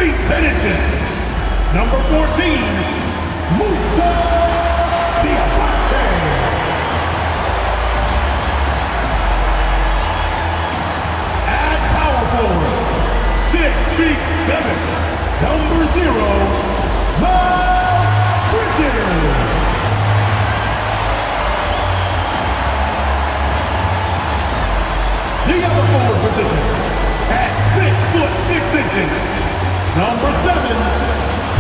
feet 10 inches. Number 14, Musa Diabate. At power forward, 6 feet 7, number 0, Miles Bridges. The other forward position, at 6 foot 6 inches, number 7,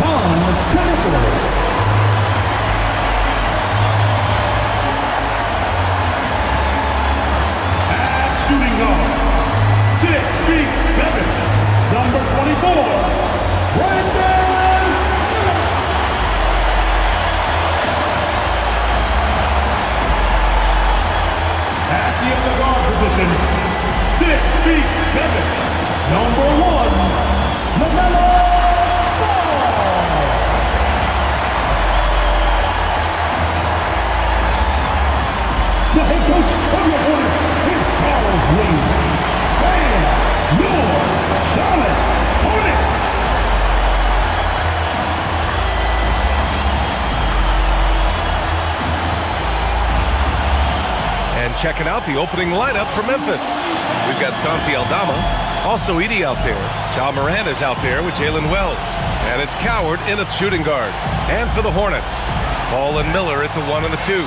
Con. At shooting guard, 6 feet 7, number 24, Brandon. At the other guard position, 6 feet 7, number 1, LaMelo. The head coach of the Hornets is Charles Lee. Fans, your Charlotte Hornets. And checking out the opening lineup for Memphis. We've got Santi Aldama, also Edie out there. Ja Morant is out there with Jalen Wells. And it's Coward in at shooting guard. And for the Hornets, Ball and Miller at the 1 and the 2.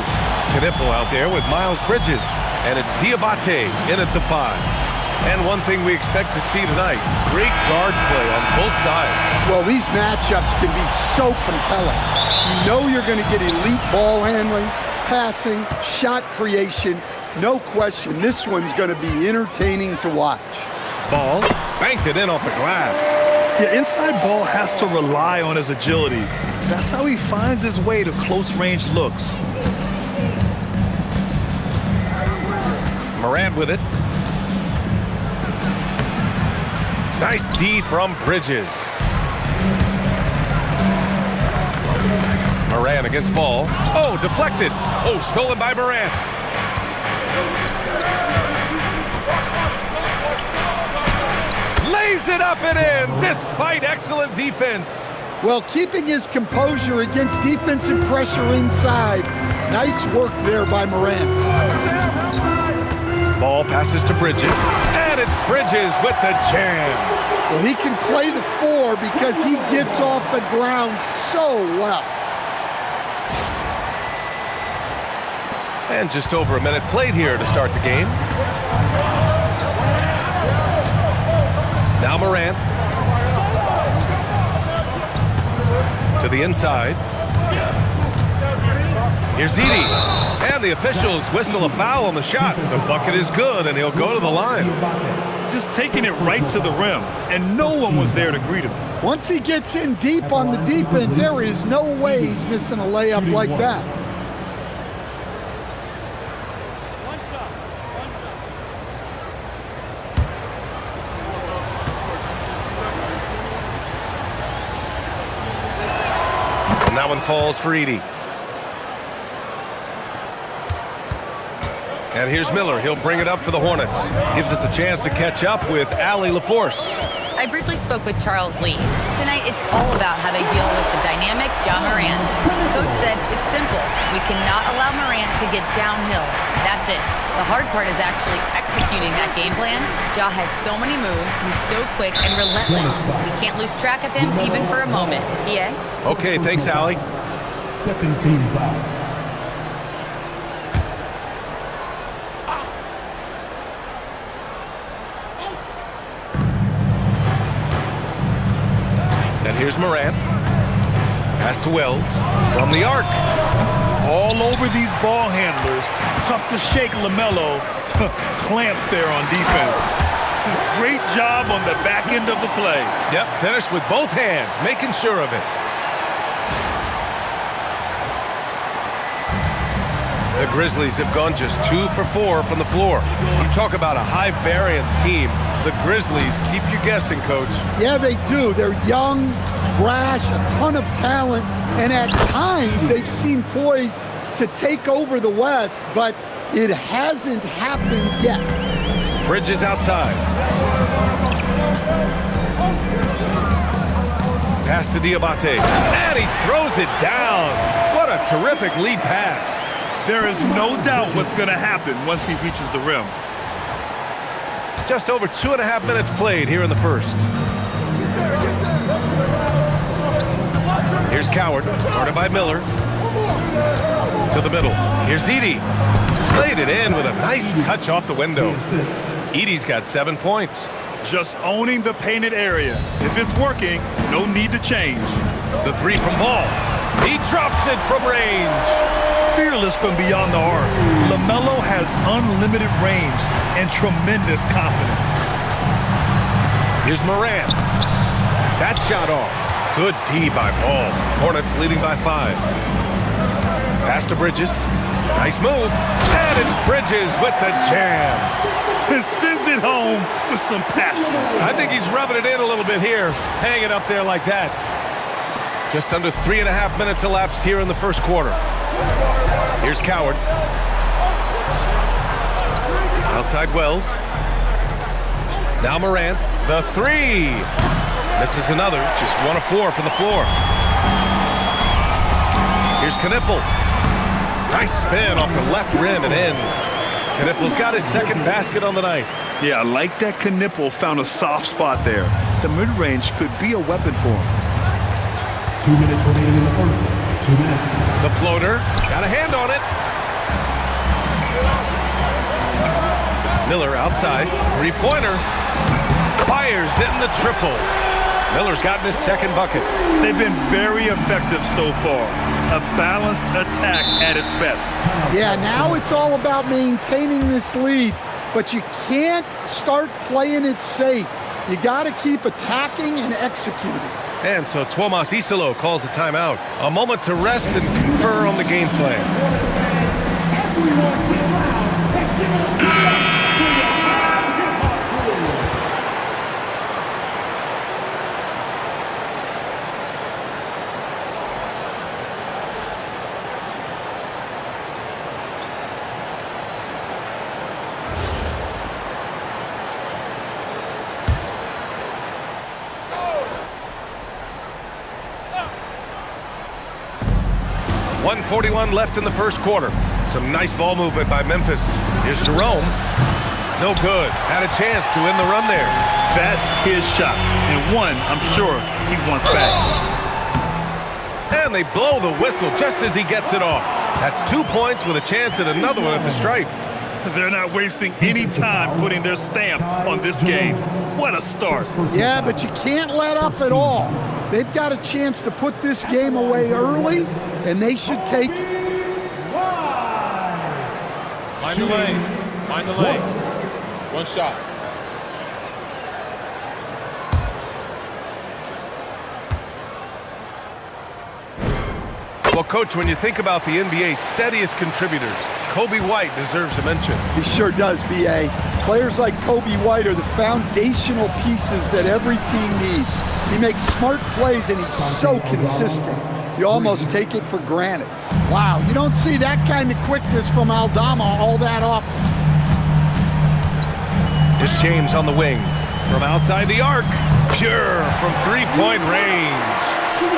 Knipple out there with Miles Bridges. And it's Diabate in at the 5. And one thing we expect to see tonight, great guard play on both sides. Well, these matchups can be so compelling. You know you're going to get elite ball handling, passing, shot creation. No question, this one's going to be entertaining to watch. Ball banked it in off the glass. Yeah, inside Ball has to rely on his agility. That's how he finds his way to close-range looks. Morant with it. Nice D from Bridges. Morant against Ball. Oh, deflected. Oh, stolen by Morant. Lays it up and in, despite excellent defense. Well, keeping his composure against defensive pressure inside. Nice work there by Morant. Ball passes to Bridges, and it's Bridges with the jam. Well, he can play the 4 because he gets off the ground so well. And just over a minute played here to start the game. Now Morant. To the inside. Here's Edie. And the officials whistle a foul on the shot. The bucket is good, and he'll go to the line. Just taking it right to the rim, and no one was there to greet him. Once he gets in deep on the defense, there is no way he's missing a layup like that. And that one falls for Edie. And here's Miller. He'll bring it up for the Hornets. Gives us a chance to catch up with Allie LaForce. I briefly spoke with Charles Lee. Tonight, it's all about how they deal with the dynamic Ja Morant. Coach said it's simple. We cannot allow Morant to get downhill. That's it. The hard part is actually executing that game plan. Ja has so many moves. He's so quick and relentless. We can't lose track of him even for a moment. Yeah? Okay, thanks, Allie. Second team foul. And here's Morant. Pass to Wells from the arc. All over these ball handlers. Tough to shake LaMelo. Clamps there on defense. Great job on the back end of the play. Yep, finished with both hands, making sure of it. The Grizzlies have gone just 2 for 4 from the floor. You talk about a high-variance team. The Grizzlies keep you guessing, Coach. Yeah, they do. They're young, brash, a ton of talent, and at times they've seemed poised to take over the West, but it hasn't happened yet. Bridges outside. Pass to Diabate. And he throws it down. What a terrific lead pass. There is no doubt what's going to happen once he reaches the rim. Just over 2.5 minutes played here in the first. Here's Coward, guarded by Miller. To the middle. Here's Edey. Played it in with a nice touch off the window. Edey's got 7 points. Just owning the painted area. If it's working, no need to change. The three from Ball. He drops it from range. Fearless from beyond the arc. LaMelo has unlimited range and tremendous confidence. Here's Moran. That shot off. Good D by Ball. Hornets leading by 5. Pass to Bridges. Nice move. And it's Bridges with the jam. It sends it home with some passion. I think he's rubbing it in a little bit here. Hanging up there like that. Just under 3.5 minutes elapsed here in the first quarter. Here's Coward. Outside Wells. Now Morant. The three. Misses another. Just 1 of 4 from the floor. Here's Knipple. Nice spin off the left rim and in. Knipple's got his second basket on the night. Yeah, I like that Knipple found a soft spot there. The mid-range could be a weapon for him. 2 minutes remaining in the first. 2 minutes. The floater. Got a hand on it. Miller outside. Three-pointer. Fires in the triple. Miller's gotten his second bucket. They've been very effective so far. A balanced attack at its best. Yeah, now it's all about maintaining this lead, but you can't start playing it safe. You got to keep attacking and executing. And so Tuomas Isalo calls a timeout. A moment to rest and confer on the game plan. .141 left in the first quarter. Some nice ball movement by Memphis. Here's Jerome. No good. Had a chance to end the run there. That's his shot. And one, I'm sure, he wants back. And they blow the whistle just as he gets it off. That's 2 points with a chance at another one at the stripe. They're not wasting any time putting their stamp on this game. What a start. Yeah, but you can't let up at all. They've got a chance to put this game away early, and they should take it. Mind the lanes. Mind the lanes. One shot. Well, Coach, when you think about the NBA's steadiest contributors, Kobe White deserves a mention. He sure does, B.A. Players like Kobe White are the foundational pieces that every team needs. He makes smart plays, and he's so consistent. You almost take it for granted. Wow, you don't see that kind of quickness from Aldama all that often. Here's James on the wing. From outside the arc. Pure from three-point range.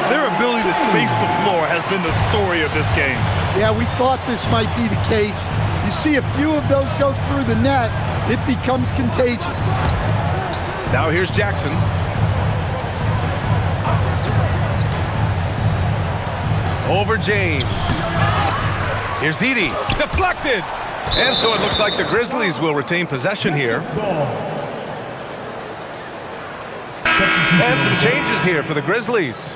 Their ability to space the floor has been the story of this game. Yeah, we thought this might be the case. You see a few of those go through the net, it becomes contagious. Now here's Jackson. Over James. Here's Edey. Deflected. And so it looks like the Grizzlies will retain possession here. And some changes here for the Grizzlies.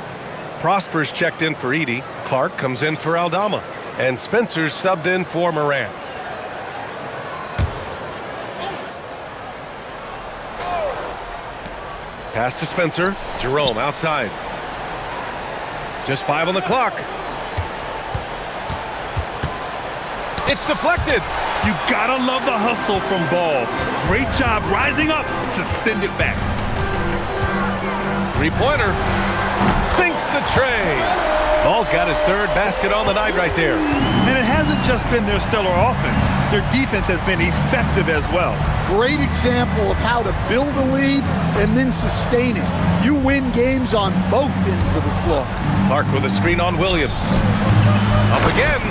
Prosper's checked in for Edey. Clark comes in for Aldama. And Spencer's subbed in for Morant. Pass to Spencer. Jerome outside. Just 5 on the clock. It's deflected. You gotta love the hustle from Ball. Great job rising up to send it back. Three-pointer. Sinks the tray. Ball's got his third basket on the night right there. And it hasn't just been their stellar offense. their defense has been effective as well. Great example of how to build a lead and then sustain it. You win games on both ends of the floor. Clark with a screen on Williams. Up again.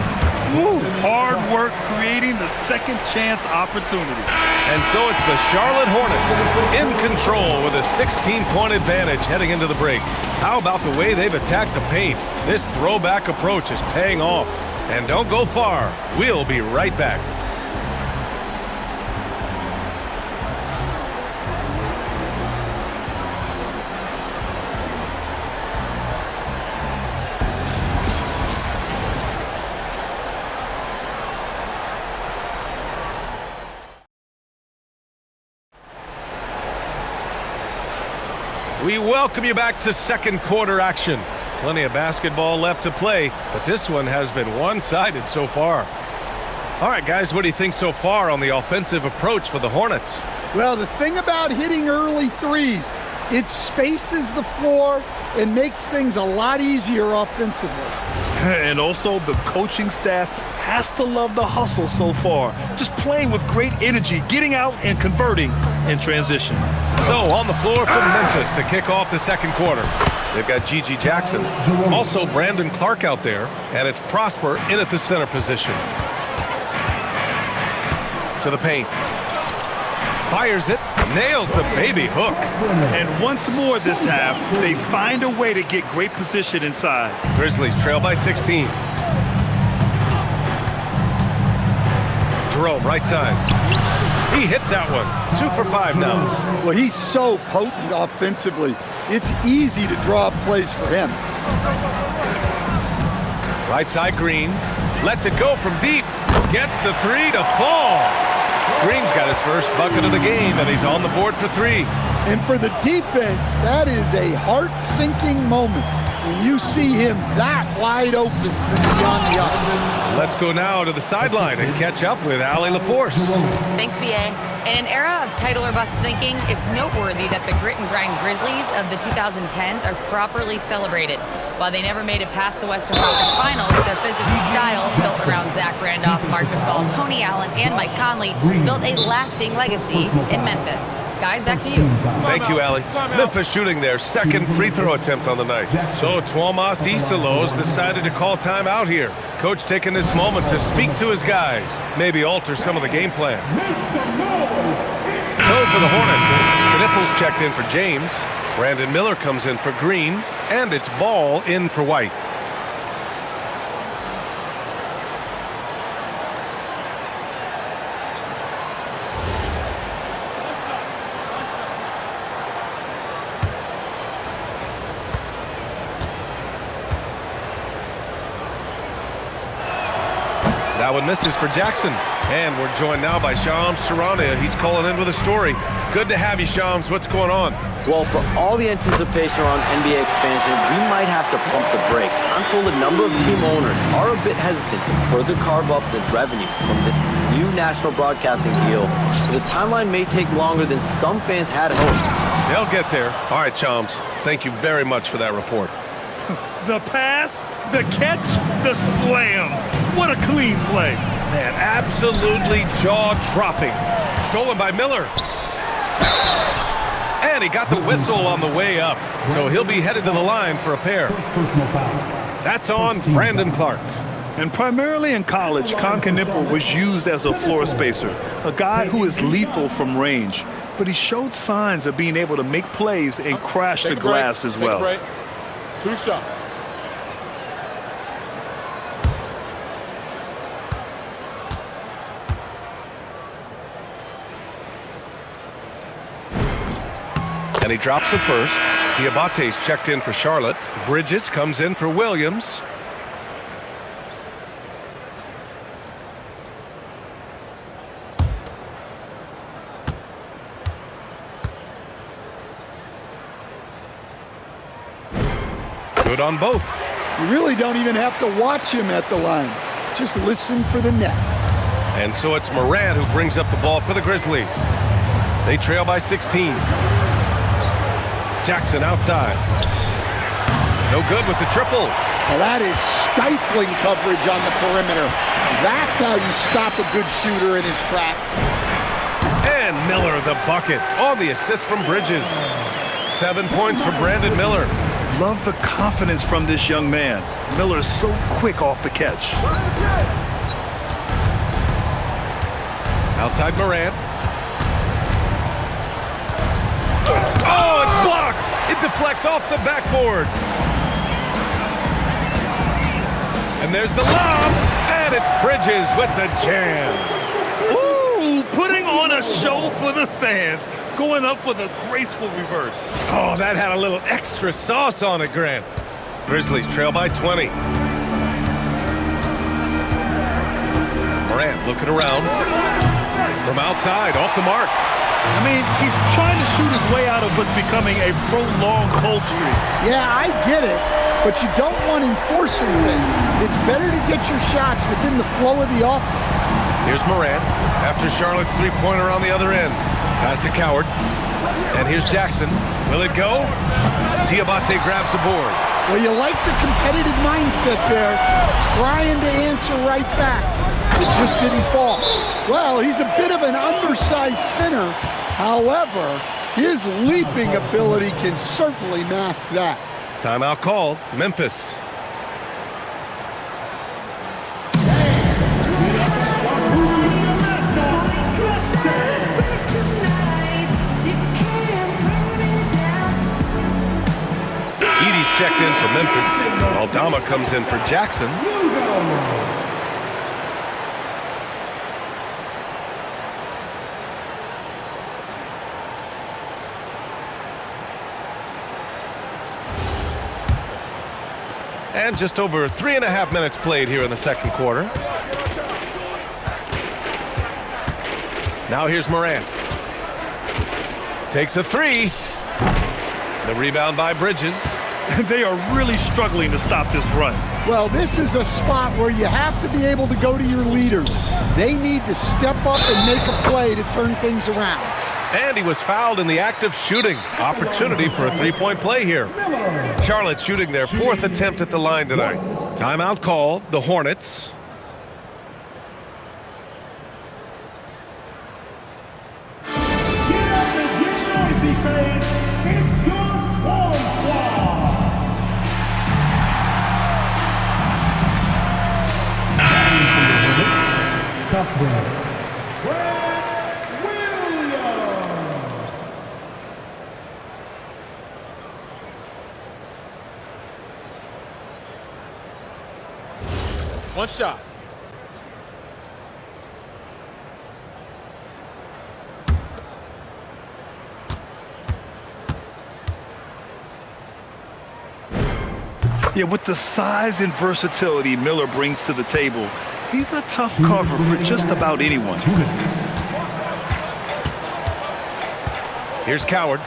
Woo. Hard work creating the second chance opportunity. And so it's the Charlotte Hornets in control with a 16-point advantage heading into the break. How about the way they've attacked the paint? This throwback approach is paying off. And don't go far. We'll be right back. We welcome you back to second quarter action. Plenty of basketball left to play, but this one has been one-sided so far. All right, guys, what do you think so far on the offensive approach for the Hornets? Well, the thing about hitting early threes, it spaces the floor and makes things a lot easier offensively. And also the coaching staff has to love the hustle so far. Just playing with great energy, getting out and converting in transition. So on the floor for Memphis to kick off the second quarter. They've got Gigi Jackson, also Brandon Clark out there, and it's Prosper in at the center position. To the paint. Fires it, nails the baby hook. And once more this half, they find a way to get great position inside. Grizzlies trail by 16. Jerome, right side. He hits that one. 2 for 5 now. Well, he's so potent offensively. It's easy to draw up plays for him. Right side, Green. Lets it go from deep. Gets the three to fall. Green's got his first bucket of the game, and he's on the board for 3. And for the defense, that is a heart-sinking moment when you see him that wide open from beyond the arc. Let's go now to the sideline and catch up with Allie LaForce. Thanks, BA. In an era of title or bust thinking, it's noteworthy that the grit and grind Grizzlies of the 2010s are properly celebrated. While they never made it past the Western Conference Finals, their physical style, built around Zach Randolph, Marc Gasol, Tony Allen, and Mike Conley, built a lasting legacy in Memphis. Guys, back to you. Thank you, Allie. Memphis shooting their second free throw attempt on the night. So Tuomas Isalos decided to call time out here. Coach taking this moment to speak to his guys, maybe alter some of the game plan. So for the Hornets, Knipples checked in for James. Brandon Miller comes in for Green, and it's Ball in for White. That one misses for Jackson. And we're joined now by Shams Charania. He's calling in with a story. Good to have you, Shams. What's going on? Well, for all the anticipation around NBA expansion, we might have to pump the brakes. I'm told a number of team owners are a bit hesitant to further carve up the revenue from this new national broadcasting deal, so the timeline may take longer than some fans had hoped. They'll get there. All right, Shams. Thank you very much for that report. The pass, the catch, the slam. What a clean play. Man, absolutely jaw-dropping. Stolen by Miller. And he got the whistle on the way up, so he'll be headed to the line for a pair. That's on Brandon Clark. And primarily in college, Nipple was used as a floor spacer, a guy who is lethal from range. But he showed signs of being able to make plays and crash the glass as well. 2 shots. And he drops the first. Diabate's checked in for Charlotte. Bridges comes in for Williams. Good on both. You really don't even have to watch him at the line. Just listen for the net. And so it's Moran who brings up the ball for the Grizzlies. They trail by 16. Jackson outside. No good with the triple. Well, that is stifling coverage on the perimeter. That's how you stop a good shooter in his tracks. And Miller the bucket on the assist from Bridges. 7 points for Brandon Miller. Love the confidence from this young man. Miller's so quick off the catch. Outside Morant. Oh, it's blocked. It deflects off the backboard. And there's the lob. And it's Bridges with the jam. Ooh, putting on a show for the fans. Going up for the graceful reverse. Oh, that had a little extra sauce on it, Grant. Grizzlies trail by 20. Morant looking around. From outside, off the mark. I mean, he's trying to shoot his way out of what's becoming a prolonged cold streak. Yeah, I get it, but you don't want him forcing things. It's better to get your shots within the flow of the offense. Here's Morant after Charlotte's three-pointer on the other end. Pass to Coward. And here's Jackson. Will it go? Diabate grabs the board. Well, you like the competitive mindset there, trying to answer right back. It just didn't fall. Well, he's a bit of an undersized center. However, his leaping ability can certainly mask that. Timeout called. Memphis. Edie's checked in for Memphis. Aldama comes in for Jackson. And just over 3.5 minutes played here in the second quarter. Now here's Morant. Takes a three. The rebound by Bridges. They are really struggling to stop this run. Well, this is a spot where you have to be able to go to your leaders. They need to step up and make a play to turn things around. And he was fouled in the act of shooting. Opportunity for a three-point play here. Charlotte shooting their fourth attempt at the line tonight. Timeout called. The Hornets. Get up and get noisy, fans. It's your Swan Squad. Cupbearer. One shot. Yeah, with the size and versatility Miller brings to the table, he's a tough cover for just about anyone. Here's Coward.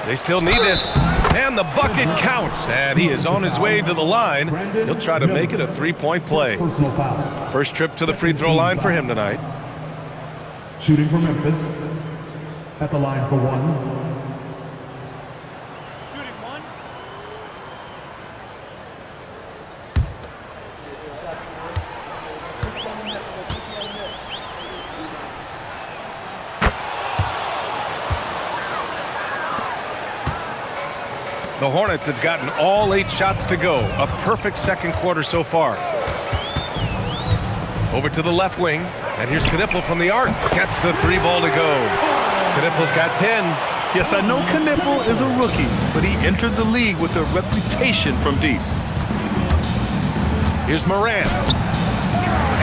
They still need this. And the bucket counts. And he is on his way to the line. He'll try to make it a three-point play. Personal foul. First trip to the free throw line for him tonight. Shooting for Memphis. At the line for one. Shooting one. The Hornets have gotten all 8 shots to go. A perfect second quarter so far. Over to the left wing. And here's Knipple from the arc. Gets the 3 ball to go. Knipple's got 10. Yes, I know Knipple is a rookie, but he entered the league with a reputation from deep. Here's Morant.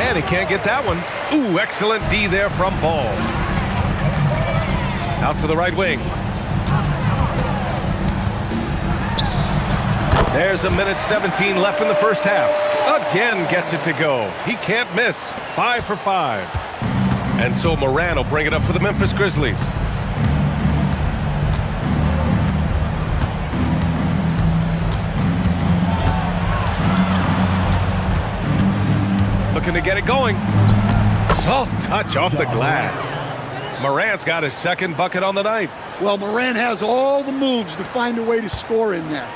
And he can't get that one. Ooh, excellent D there from Ball. Out to the right wing. There's a minute 17 left in the first half. Again gets it to go. He can't miss. 5 for 5. And so Moran will bring it up for the Memphis Grizzlies. Looking to get it going. Soft touch off the glass. Morant's got his second bucket on the night. Well, Morant has all the moves to find a way to score in there.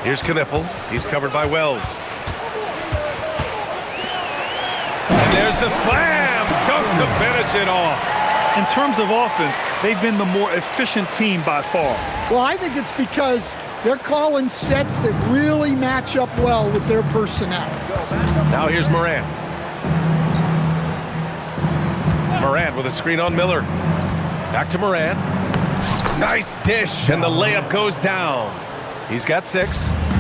Here's Knippel. He's covered by Wells. And there's the slam. Dunk to finish it off. In terms of offense, they've been the more efficient team by far. Well, I think it's because they're calling sets that really match up well with their personnel. Now here's Morant. Morant with a screen on Miller. Back to Morant. Nice dish, and the layup goes down. He's got 6.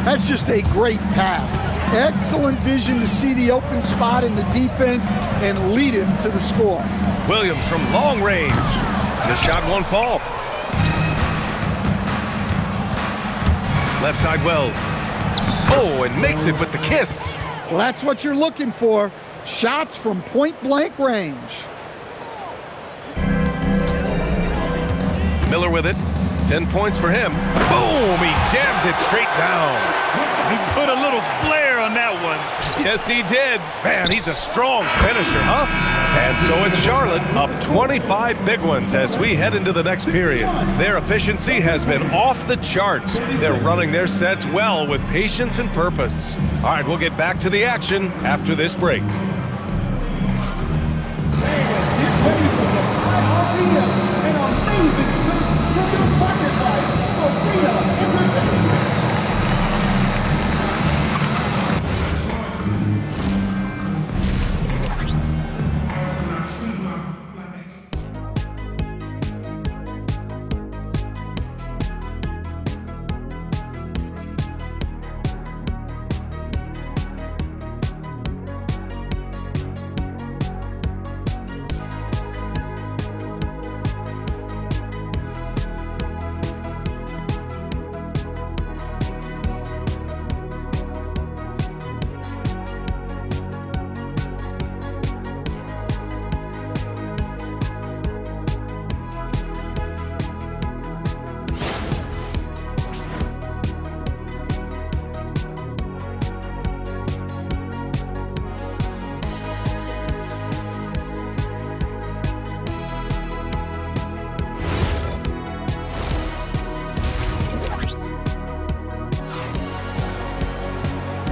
That's just a great pass. Excellent vision to see the open spot in the defense and lead him to the score. Williams from long range. The shot won't fall. Left side Wells. Oh, and makes it with the kiss. Well, that's what you're looking for. Shots from point-blank range. Miller with it. 10 points for him. Boom! He jams it straight down. He put a little flair on that one. Yes, he did. Man, he's a strong finisher, huh? And so it's Charlotte up 25 big ones as we head into the next period. Their efficiency has been off the charts. They're running their sets well with patience and purpose. All right, we'll get back to the action after this break.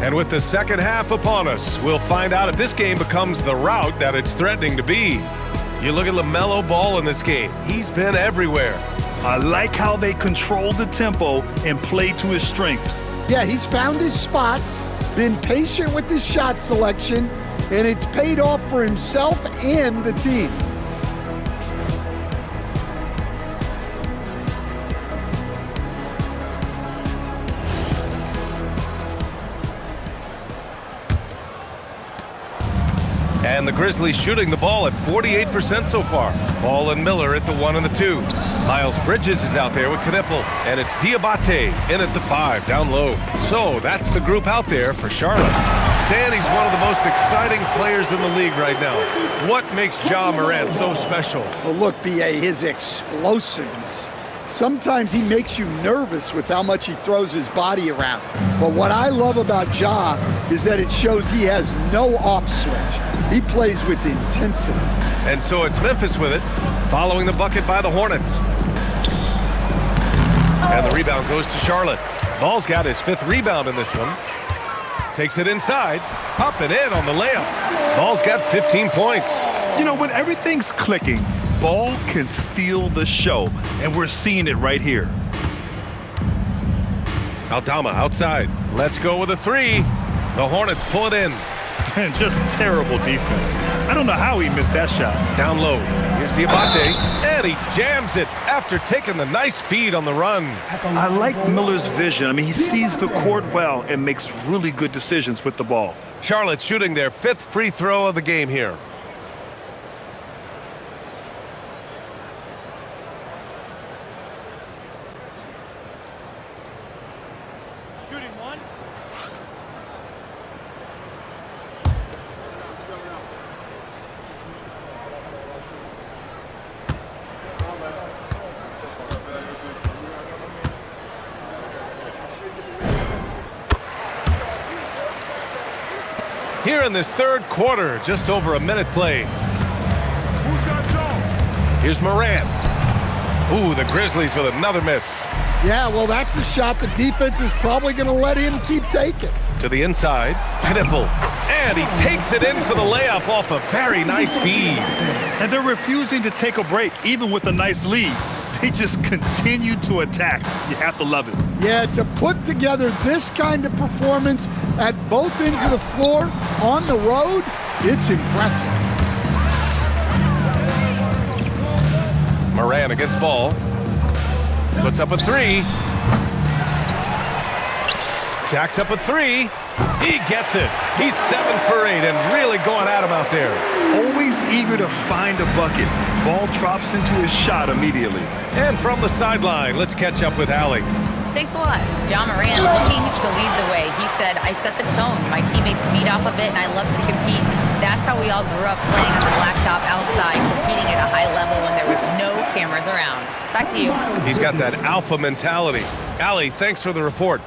And with the second half upon us, we'll find out if this game becomes the rout that it's threatening to be. You look at LaMelo Ball in this game. He's been everywhere. I like how they control the tempo and play to his strengths. Yeah, he's found his spots, been patient with his shot selection, and it's paid off for himself and the team. And the Grizzlies shooting the ball at 48% so far. Ball and Miller at the 1 and the 2. Miles Bridges is out there with Knippel. And it's Diabate in at the 5 down low. So that's the group out there for Charlotte. Stan, he's one of the most exciting players in the league right now. What makes Ja Morant so special? Well, look, B.A., his explosiveness. Sometimes he makes you nervous with how much he throws his body around. But what I love about Ja is that it shows he has no off switch. He plays with intensity. And so it's Memphis with it, following the bucket by the Hornets. And the rebound goes to Charlotte. Ball's got his 5th rebound in this one. Takes it inside, popping in on the layup. Ball's got 15 points. You know, when everything's clicking, Ball can steal the show, and we're seeing it right here. Aldama outside. Let's go with a 3. The Hornets pull it in. And just terrible defense. I don't know how he missed that shot. Down low. Here's Diabate, and he jams it after taking the nice feed on the run. I like Miller's vision. I mean, he sees the court well and makes really good decisions with the ball. Charlotte shooting their 5th free throw of the game here. Shooting 1. Here in this 3rd quarter, just over a minute play. Here's Morant. Ooh, the Grizzlies with another miss. Yeah, well, that's a shot the defense is probably going to let him keep taking. To the inside, Knipple, and he takes it in for the layup off a very nice feed. And they're refusing to take a break, even with a nice lead. They just continue to attack. You have to love it. Yeah, to put together this kind of performance at both ends of the floor on the road, it's impressive. Moran against ball. Puts up a three. Jacks up a three. He gets it. He's 7 for 8 and really going at him out there. Always eager to find a bucket. Ball drops into his shot immediately. And from the sideline, let's catch up with Allie. Thanks a lot. John Moran looking to lead the way. He said, I set the tone. My teammates feed off of it, and I love to compete. That's how we all grew up, playing on the blacktop outside, competing at a high level when there was no cameras around. Back to you. He's got that alpha mentality. Allie, thanks for the report.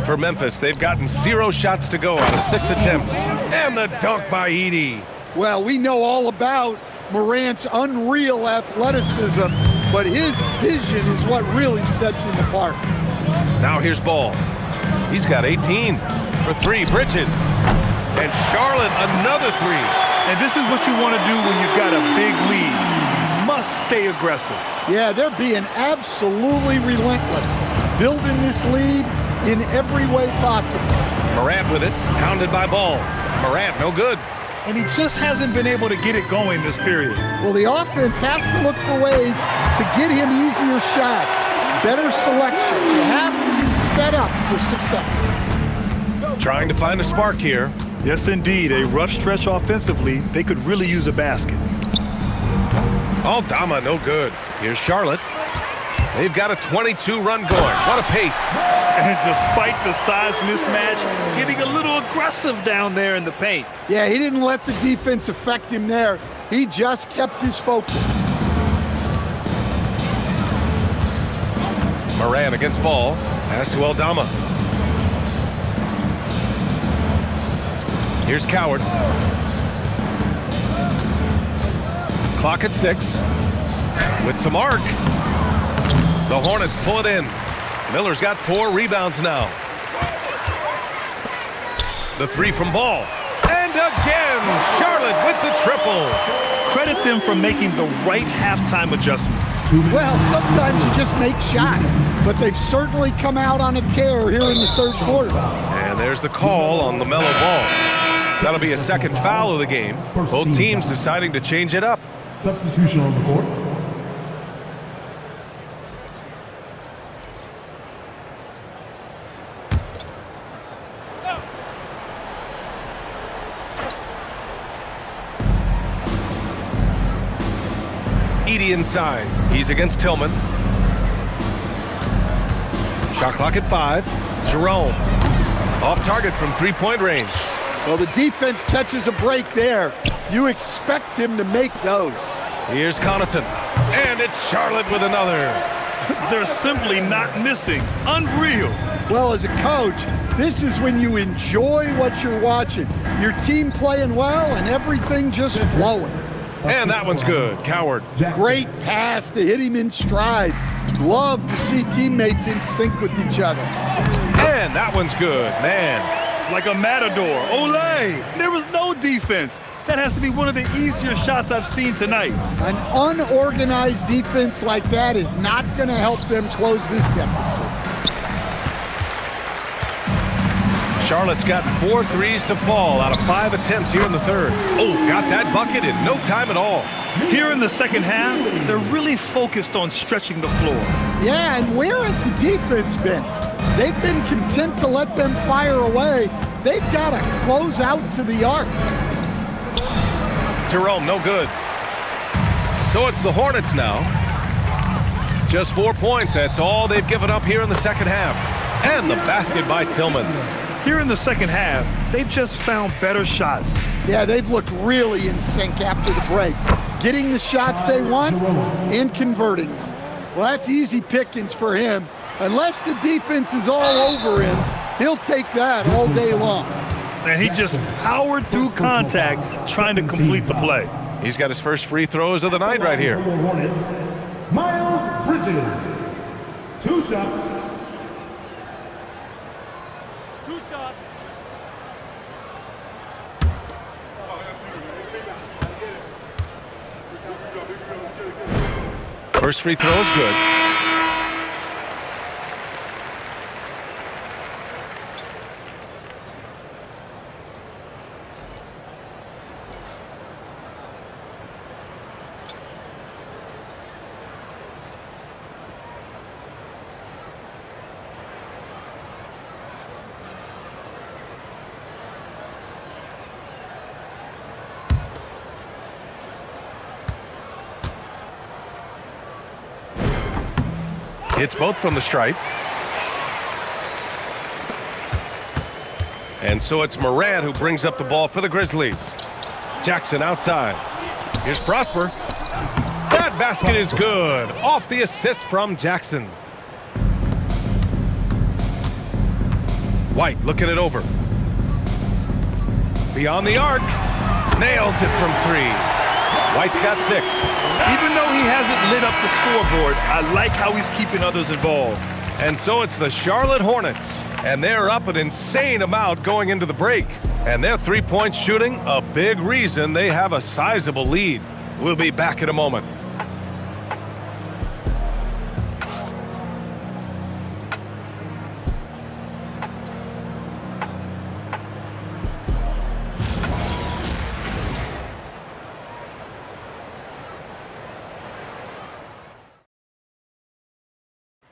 For Memphis, they've gotten 0 shots to go out of 6 attempts. And the dunk by Edey. Well, we know all about Morant's unreal athleticism, but his vision is what really sets him apart. Now here's Ball. He's got 18 for 3. Bridges. And Charlotte, another 3. And this is what you want to do when you've got a big lead. You must stay aggressive. Yeah, they're being absolutely relentless, building this lead in every way possible. Morant with it, pounded by Ball. Morant, no good. And he just hasn't been able to get it going this period. Well, the offense has to look for ways to get him easier shots, better selection. You have to be set up for success. Trying to find a spark here. Yes, indeed. A rough stretch offensively. They could really use a basket. Aldama, no good. Here's Charlotte. They've got a 22-run going. What a pace. And despite the size mismatch, getting a little aggressive down there in the paint. Yeah, he didn't let the defense affect him there. He just kept his focus. Moran against Ball. Pass to Aldama. Here's Coward. Clock at 6. With some arc. The Hornets pull it in. Miller's got 4 rebounds now. The 3 from Ball. And again, Charlotte with the triple. Credit them for making the right halftime adjustments. Well, sometimes you just make shots, but they've certainly come out on a tear here in the third quarter. And there's the call on LaMelo Ball. That'll be a second foul of the game. Both teams deciding to change it up. Substitution on the court. Edey inside. He's against Tillman. Shot clock at 5. Jerome. Off target from 3-point range. Well, the defense catches a break there. You expect him to make those. Here's Connaughton. And it's Charlotte with another. They're simply not missing. Unreal. Well, as a coach, this is when you enjoy what you're watching. Your team playing well and everything just flowing. And that one's good. Coward. Great pass to hit him in stride. Love to see teammates in sync with each other. And that one's good. Man. Like a matador. Olay! There was no defense. That has to be one of the easier shots I've seen tonight. An unorganized defense like that is not going to help them close this deficit. Charlotte's got 4 threes to fall out of 5 attempts here in the third. Oh, got that bucket in no time at all. Here in the second half, they're really focused on stretching the floor. Yeah, and where has the defense been? They've been content to let them fire away. They've got to close out to the arc. Jerome, no good. So it's the Hornets now. Just 4 points. That's all they've given up here in the second half. And the basket by Tillman. Here in the second half, they've just found better shots. Yeah, they've looked really in sync after the break. Getting the shots they want and converting them. Well, that's easy pickings for him. Unless the defense is all over him, he'll take that all day long. And he just powered through contact trying to complete the play. He's got his first free throws of the night right here. Miles Bridges. 2 shots. First free throw is good. Hits both from the stripe. And so it's Moran who brings up the ball for the Grizzlies. Jackson outside. Here's Prosper. That basket is good. Off the assist from Jackson. White looking it over. Beyond the arc. Nails it from 3. White's got 6. Even though he hasn't lit up the scoreboard, I like how he's keeping others involved. And so it's the Charlotte Hornets. And they're up an insane amount going into the break. And their three-point shooting, a big reason they have a sizable lead. We'll be back in a moment.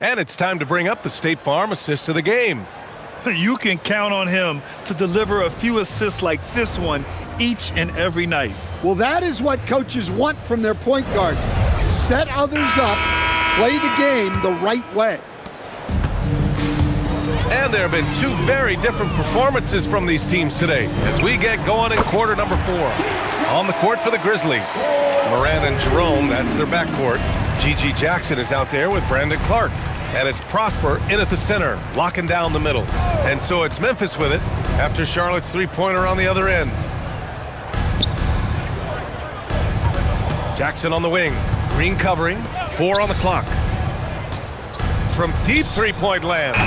And it's time to bring up the State Farm assist of the game. You can count on him to deliver a few assists like this one each and every night. Well, that is what coaches want from their point guard. Set others up, play the game the right way. And there have been 2 very different performances from these teams today as we get going in quarter number 4. On the court for the Grizzlies, Moran and Jerome, that's their backcourt. G.G. Jackson is out there with Brandon Clark. And it's Prosper in at the center, locking down the middle. And so it's Memphis with it after Charlotte's three-pointer on the other end. Jackson on the wing, Green covering, 4 on the clock. From deep three-point land,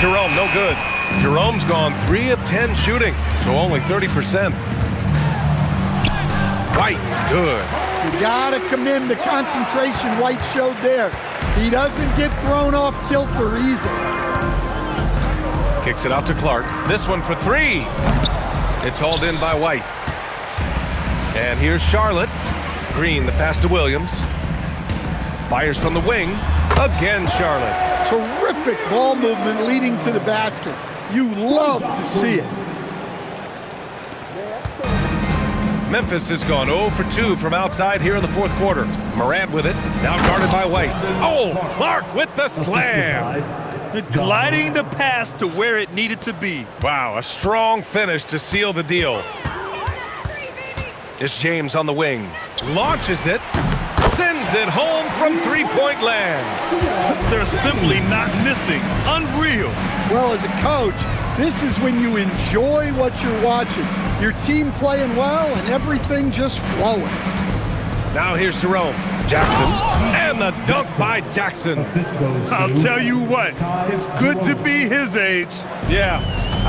Jerome no good. Jerome's gone 3 of 10 shooting, so only 30%. White, good. You gotta commend the concentration White showed there. He doesn't get thrown off kilter easily. Kicks it out to Clark. This one for 3. It's hauled in by White. And here's Charlotte. Green, the pass to Williams. Fires from the wing. Again, Charlotte. Terrific ball movement leading to the basket. You love to see it. Memphis has gone 0 for 2 from outside here in the fourth quarter. Morant with it, now guarded by White. Oh, Clark with the slam. Gliding the pass to where it needed to be. Wow, a strong finish to seal the deal. It's James on the wing. Launches it, sends it home from three-point land. They're simply not missing. Unreal. Well, as a coach, this is when you enjoy what you're watching. Your team playing well and everything just flowing. Now here's Jerome. Jackson. And the dunk by Jackson. I'll tell you what, it's good to be his age. Yeah,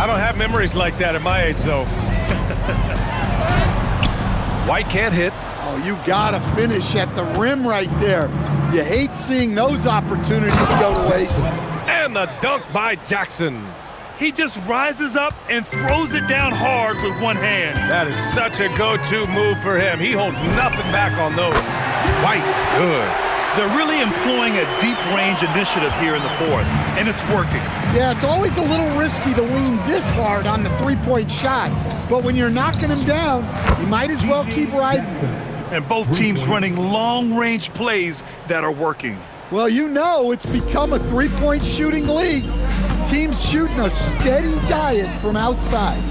I don't have memories like that at my age, though. White can't hit. Oh, you gotta finish at the rim right there. You hate seeing those opportunities go to waste. And the dunk by Jackson. He just rises up and throws it down hard with one hand. That is such a go-to move for him. He holds nothing back on those. White, good. They're really employing a deep range initiative here in the fourth, and it's working. Yeah, it's always a little risky to lean this hard on the three-point shot, but when you're knocking him down, you might as well keep riding. And both teams running long-range plays that are working. Well, you know it's become a three-point shooting league. Teams shooting a steady diet from outside.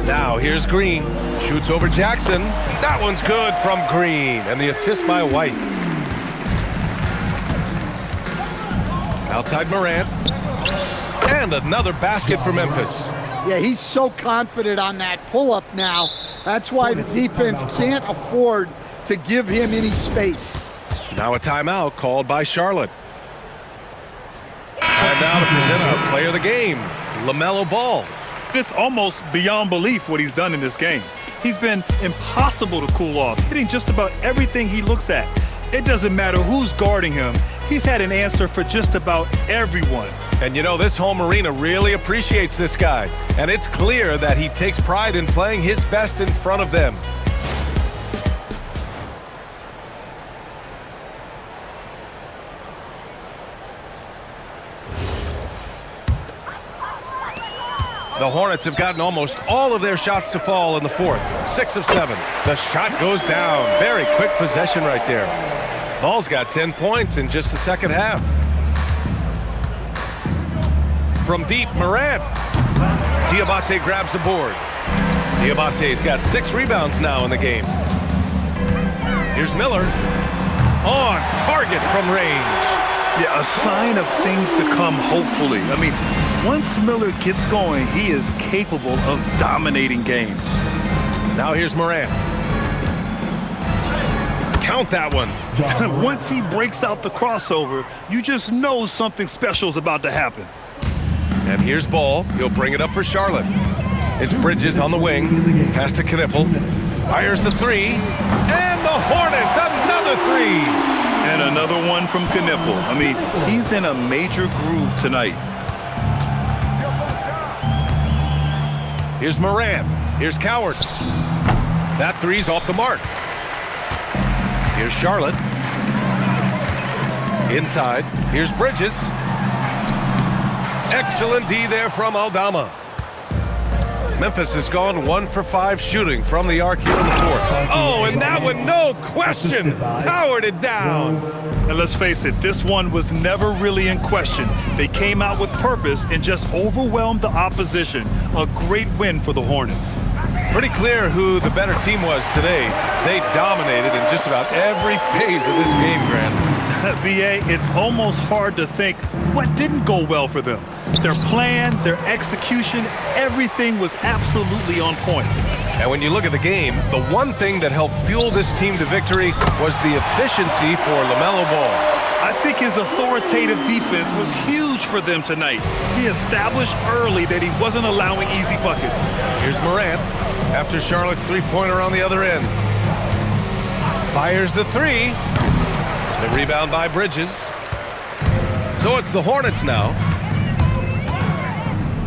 Now here's Green. Shoots over Jackson. That one's good from Green. And the assist by White. Outside Morant. And another basket for Memphis. Yeah, he's so confident on that pull-up now. That's why the defense can't afford to give him any space. Now a timeout called by Charlotte. now to present our player of the game, LaMelo Ball. It's almost beyond belief what he's done in this game. He's been impossible to cool off, hitting just about everything he looks at. It doesn't matter who's guarding him. He's had an answer for just about everyone. And you know, this home arena really appreciates this guy. And it's clear that he takes pride in playing his best in front of them. The Hornets have gotten almost all of their shots to fall in the fourth. 6 of 7. The shot goes down. Very quick possession right there. Ball's got 10 points in just the second half. From deep, Morant. Diabate grabs the board. Diabate's got 6 rebounds now in the game. Here's Miller. On target from range. Yeah, a sign of things to come, hopefully. I mean, once Miller gets going, he is capable of dominating games. Now here's Morant. Count that one. Once he breaks out the crossover, you just know something special is about to happen. And here's Ball. He'll bring it up for Charlotte. It's Bridges on the wing. Pass to Knipple. Fires the 3. And the Hornets, another 3. And another one from Knipple. I mean, he's in a major groove tonight. Here's Morant. Here's Coward. That 3's off the mark. Here's Charlotte. Inside. Here's Bridges. Excellent D there from Aldama. Memphis has gone 1 for 5 shooting from the arc here in the fourth. Oh, and that one, no question, powered it down. And let's face it, this one was never really in question. They came out with purpose and just overwhelmed the opposition. A great win for the Hornets. Pretty clear who the better team was today. They dominated in just about every phase of this game, Grant. B.A., it's almost hard to think what didn't go well for them. Their plan, their execution, everything was absolutely on point. And when you look at the game, the one thing that helped fuel this team to victory was the efficiency for LaMelo Ball. I think his authoritative defense was huge for them tonight. He established early that he wasn't allowing easy buckets. Here's Morant after Charlotte's three-pointer on the other end. Fires the 3. The rebound by Bridges. So it's the Hornets now.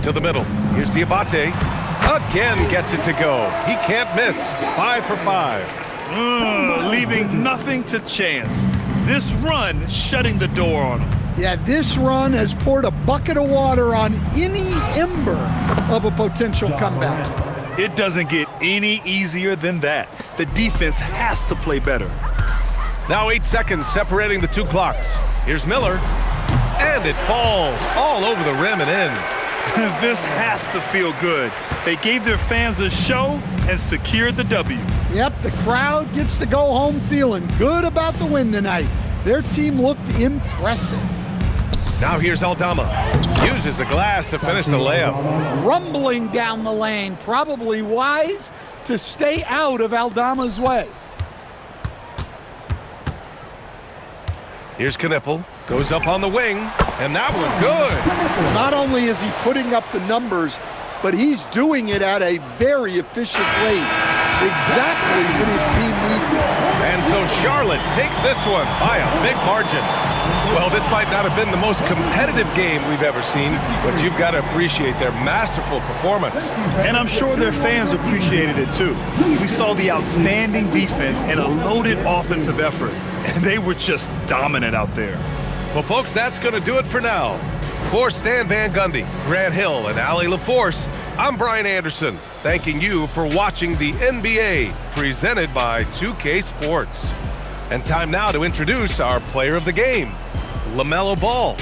To the middle. Here's Diabate. Again gets it to go. He can't miss. 5 for 5. Leaving nothing to chance. This run shutting the door on him. Yeah, this run has poured a bucket of water on any ember of a potential comeback. It doesn't get any easier than that. The defense has to play better. Now 8 seconds separating the 2 clocks. Here's Miller. And it falls all over the rim and in. This has to feel good. They gave their fans a show and secured the W. Yep, the crowd gets to go home feeling good about the win tonight. Their team looked impressive. Now here's Aldama. Uses the glass to finish the layup. Rumbling down the lane, probably wise to stay out of Aldama's way. Here's Knipple. Goes up on the wing, and that one good. Not only is he putting up the numbers, but he's doing it at a very efficient rate. Exactly when his team needs it. And so Charlotte takes this one by a big margin. Well, this might not have been the most competitive game we've ever seen, but you've got to appreciate their masterful performance. And I'm sure their fans appreciated it too. We saw the outstanding defense and a loaded offensive effort, and they were just dominant out there. Well, folks, that's going to do it for now. For Stan Van Gundy, Grant Hill, and Allie LaForce, I'm Brian Anderson, thanking you for watching the NBA, presented by 2K Sports. And time now to introduce our player of the game, LaMelo Ball.